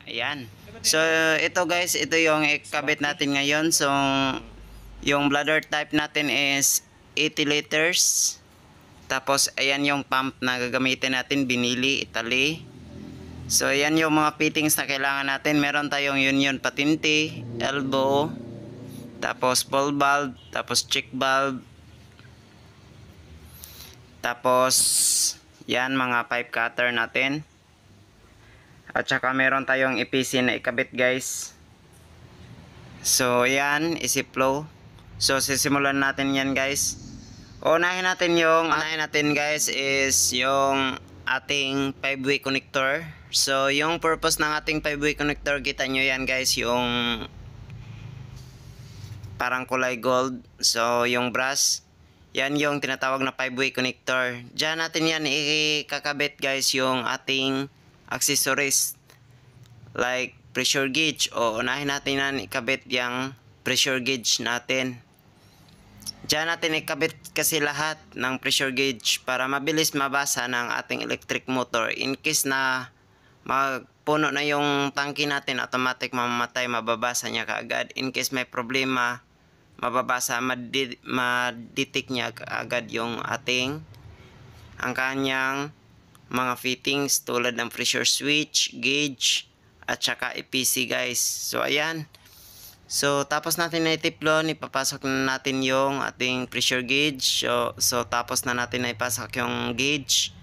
Ayan. So, ito guys, ito yung ikabit natin ngayon. So, yung bladder type natin is 80 liters. Tapos, ayan yung pump na gagamitin natin, binili, Italy. So, ayan yung mga fittings na kailangan natin. Meron tayong union patinti, elbow, tapos ball valve, tapos check valve, tapos, yan mga pipe cutter natin. At saka meron tayong EPC na ikabit guys. So yan, easy flow. So sisimulan natin yan guys. Unahin natin guys is yung ating 5-way connector. So yung purpose ng ating 5-way connector, kita nyo yan guys, yung parang kulay gold. So yung brass, yan yung tinatawag na 5-way connector. Diyan natin yan ikakabit guys yung ating accessories like pressure gauge, o unahin natin yan ikabit yung pressure gauge natin. Diyan natin ikabit kasi lahat ng pressure gauge para mabilis mabasa ng ating electric motor. In case na magpuno na yung tangke natin, automatic mamamatay, mababasa niya kaagad. In case may problema, mababasa, madetect niya kaagad yung ang kanyang mga fittings tulad ng pressure switch, gauge, at saka EPC guys. So ayan. So tapos natin na itiplon, ipapasok na natin yung ating pressure gauge. So tapos na natin na ipasok yung gauge.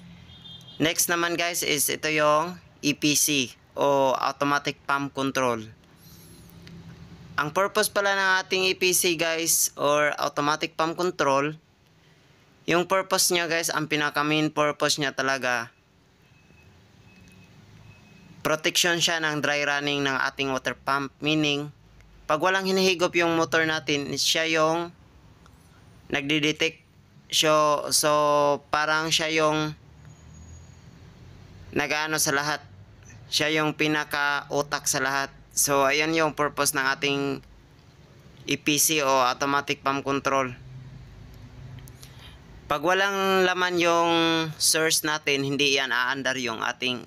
Next naman guys is ito yung EPC o automatic pump control. Ang purpose pala ng ating EPC guys or automatic pump control, yung purpose niya guys, ang pinaka main purpose niya talaga, protection siya ng dry running ng ating water pump. Meaning, pag walang hinihigop yung motor natin, siya yung nagdi-detect. So parang siya yung nag-ano sa lahat. Siya yung pinaka-utak sa lahat. So, ayan yung purpose ng ating EPC o automatic pump control. Pag walang laman yung source natin, hindi yan aandar yung ating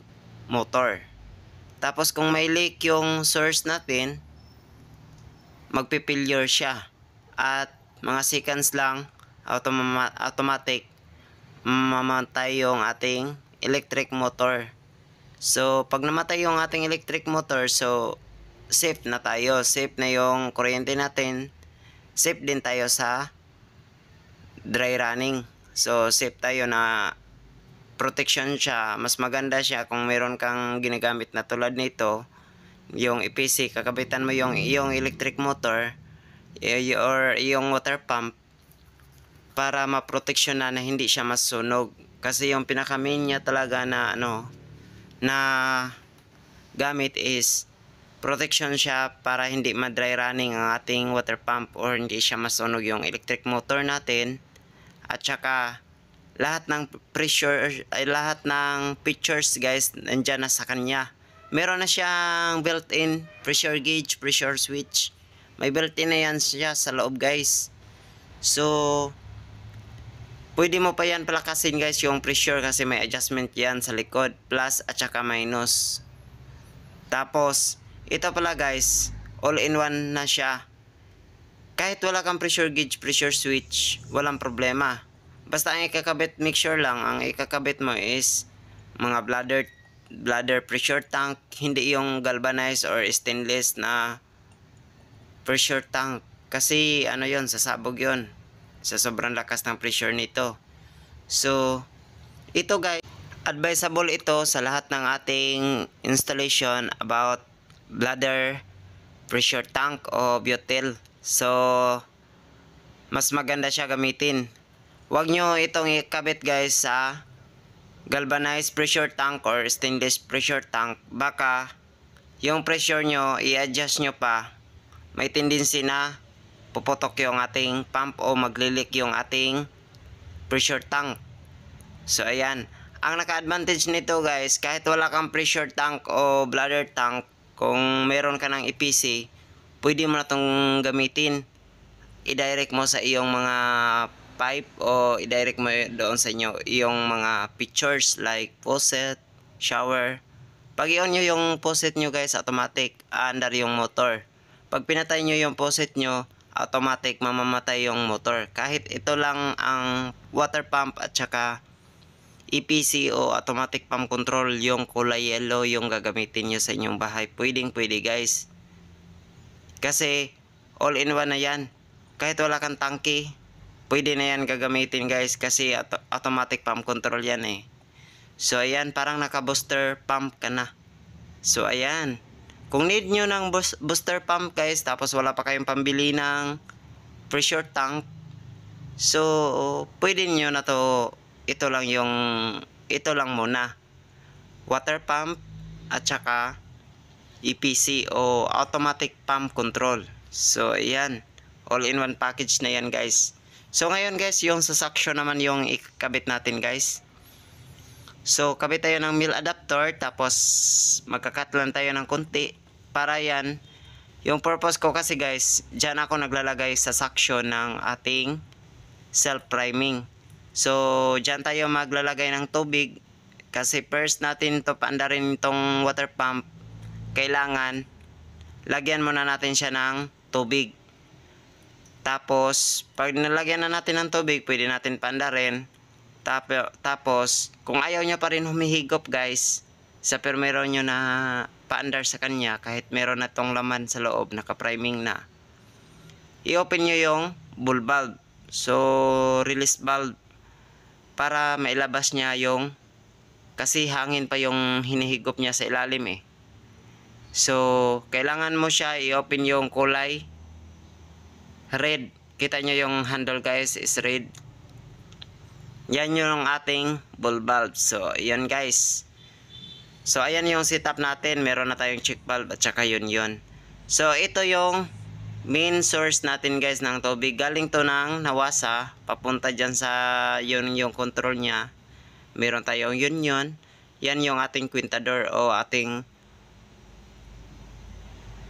motor. Tapos kung may leak yung source natin, magpipilyar siya. At mga seconds lang, automatic, mamatay yung ating electric motor. So, pag namatay yung ating electric motor, so, safe na tayo. Safe na yung kuryente natin. Safe din tayo sa dry running. So, safe tayo na protection siya. Mas maganda siya kung meron kang ginagamit na tulad nito, yung EPC, kakabitan mo yung electric motor or yung water pump para maproteksyon na hindi siya masunog. Kasi yung pinaka-main niya talaga na na gamit is protection siya para hindi ma-dry running ang ating water pump or hindi siya masunog yung electric motor natin. At saka lahat ng pressure ay lahat ng pictures guys nandiyan na sa kanya. Meron na siyang built-in pressure gauge, pressure switch. May built-in na yan siya sa loob guys. So pwede mo pa yan palakasin guys yung pressure kasi may adjustment yan sa likod, plus at saka minus. Tapos ito pala guys, all-in-one na siya. Kahit wala kang pressure gauge, pressure switch, walang problema. Basta ang ikakabit, make sure lang ang ikakabit mo is mga bladder pressure tank, hindi yung galvanized or stainless na pressure tank. Kasi ano yon, sasabog yon sa sobrang lakas ng pressure nito. So ito guys, advisable ito sa lahat ng ating installation about bladder pressure tank o butyl. So mas maganda siya gamitin. Huwag nyo itong ikabit guys sa galvanized pressure tank or stainless pressure tank. Baka yung pressure nyo, i-adjust nyo pa, may tendency na puputok yung ating pump o maglilik yung ating pressure tank. So ayan, ang naka-advantage nito guys, kahit wala kang pressure tank o bladder tank, kung meron ka ng EPC, pwede mo na itong gamitin. I-direct mo sa iyong mga pipe o i-direct mo doon sa inyo yung mga pictures like faucet, shower, Pag i-on nyo yung faucet nyo guys, automatic under yung motor. Pag pinatay nyo yung faucet nyo, automatic mamamatay yung motor. Kahit ito lang ang water pump at saka EPC o automatic pump control, yung kulay yellow yung gagamitin nyo sa inyong bahay. Pwede guys. Kasi all in one na yan. Kahit wala kang tangke, pwede na yan gagamitin guys kasi automatic pump control yan eh. So ayan, parang naka-booster pump ka na. So ayan. Kung need nyo ng booster pump guys, tapos wala pa kayong pambili ng pressure tank, so pwede nyo na to. Ito lang muna. Water pump at saka EPC o automatic pump control. So ayan. All in one package na yan guys. So ngayon guys, yung sa suction naman yung ikabit natin guys. So, kabit tayo ng mil adapter, tapos magkakat lang tayo ng konti. Para yan, yung purpose ko kasi guys, dyan ako naglalagay sa suction ng ating self-priming. So, dyan tayo maglalagay ng tubig. Kasi first natin to paandarin itong water pump, kailangan lagyan muna natin siya ng tubig. Tapos, pag nalagyan na natin ng tubig, pwede natin paandarin. Tapos, kung ayaw nyo pa rin humihigop guys, sa permero nyo na paandar sa kanya, kahit meron na tong laman sa loob, naka-priming na, i-open nyo yung bull valve. So, release valve, para mailabas niya yung, kasi hangin pa yung hinihigop niya sa ilalim eh. So, kailangan mo siya i-open yung kulay red. Kita nyo yung handle guys, is red. Yan yung ating ball valve. So, yan guys. So, ayan yung setup natin. Meron na tayong check valve at saka yun. So, ito yung main source natin guys ng tubig. Galing to ng nawasa. Papunta dyan sa yun yung control niya. Meron tayong yun. Yan yung ating quintador o ating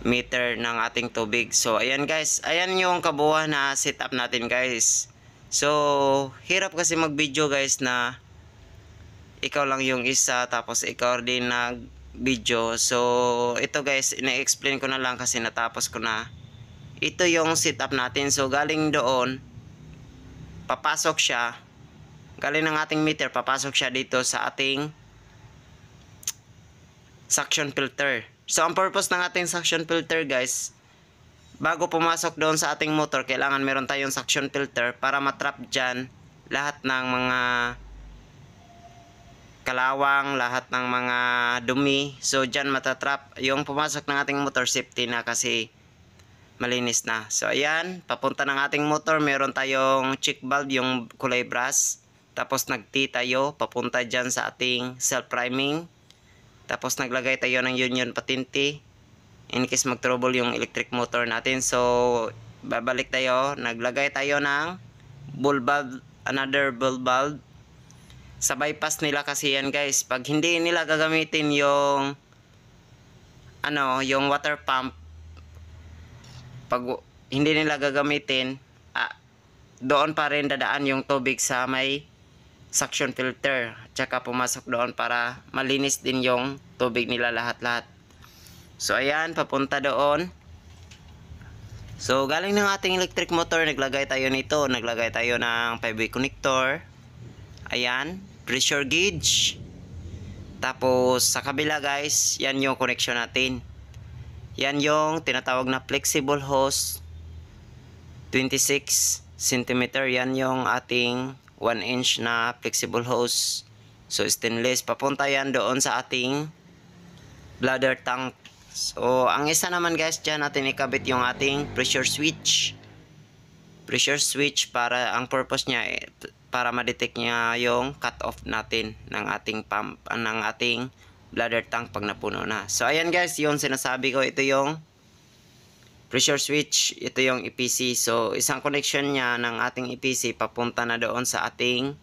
meter ng ating tubig. So, ayan guys. Ayan yung kabuuan na setup natin guys. So, hirap kasi mag-video guys na ikaw lang yung isa tapos ikaw din nag-video. So, ito guys, ina-explain ko na lang kasi natapos ko na. Ito yung setup natin. So, galing doon, papasok siya. Galing ng ating meter, papasok siya dito sa ating suction filter. So, ang purpose ng ating suction filter guys, bago pumasok doon sa ating motor, kailangan meron tayong suction filter para matrap dyan lahat ng mga kalawang, lahat ng mga dumi. So dyan matatrap yung pumasok ng ating motor, safety na kasi malinis na. So ayan, papunta ng ating motor, meron tayong check valve yung kulay brass. Tapos nag-T tayo, papunta dyan sa ating self-priming. Tapos naglagay tayo ng union patinti in case mag-trouble yung electric motor natin. So, babalik tayo. Naglagay tayo ng ball valve, another ball valve. Sa bypass nila kasi yan guys. Pag hindi nila gagamitin yung yung water pump, pag hindi nila gagamitin, doon pa rin dadaan yung tubig sa may suction filter. Tsaka pumasok doon para malinis din yung tubig nila lahat-lahat. So ayan, papunta doon. So galing ng ating electric motor, naglagay tayo nito. Naglagay tayo ng 5-way connector. Ayan, pressure gauge. Tapos sa kabila guys, yan yung connection natin. Yan yung tinatawag na flexible hose. 26 cm. Yan yung ating 1 inch na flexible hose. So stainless. Papunta yan doon sa ating bladder tank. So, ang isa naman guys, dyan natin ikabit yung ating pressure switch. Pressure switch para, ang purpose niya, para ma-detect niya yung cut off natin ng ating pump, ng ating bladder tank pag napuno na. So, ayan guys, yung sinasabi ko, ito yung pressure switch, ito yung EPC. So, isang connection niya ng ating EPC, papunta na doon sa ating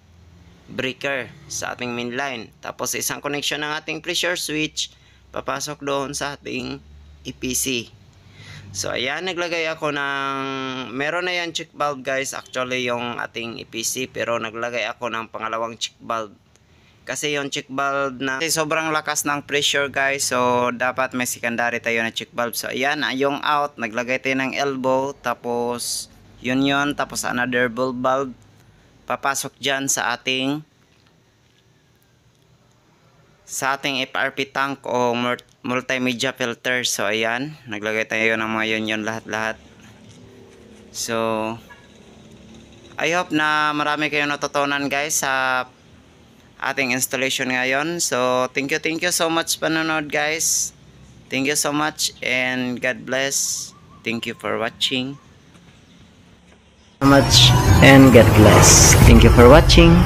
breaker, sa ating main line. Tapos, isang connection ng ating pressure switch, papasok doon sa ating EPC. So ayan, naglagay ako ng, meron na yan check valve guys, actually yung ating EPC, pero naglagay ako ng pangalawang check valve. Kasi yung check valve na kasi sobrang lakas ng pressure guys, so dapat may secondary tayo na check valve. So ayan, yung out, naglagay tayo ng elbow, tapos yun, tapos another valve papasok dyan sa ating FRP tank o multimedia filter. So ayan, naglagay tayo ng mga yun lahat. So I hope na marami kayong natutunan guys sa ating installation ngayon. So thank you so much panonood guys. Thank you so much and God bless. Thank you for watching. So much and God bless. Thank you for watching.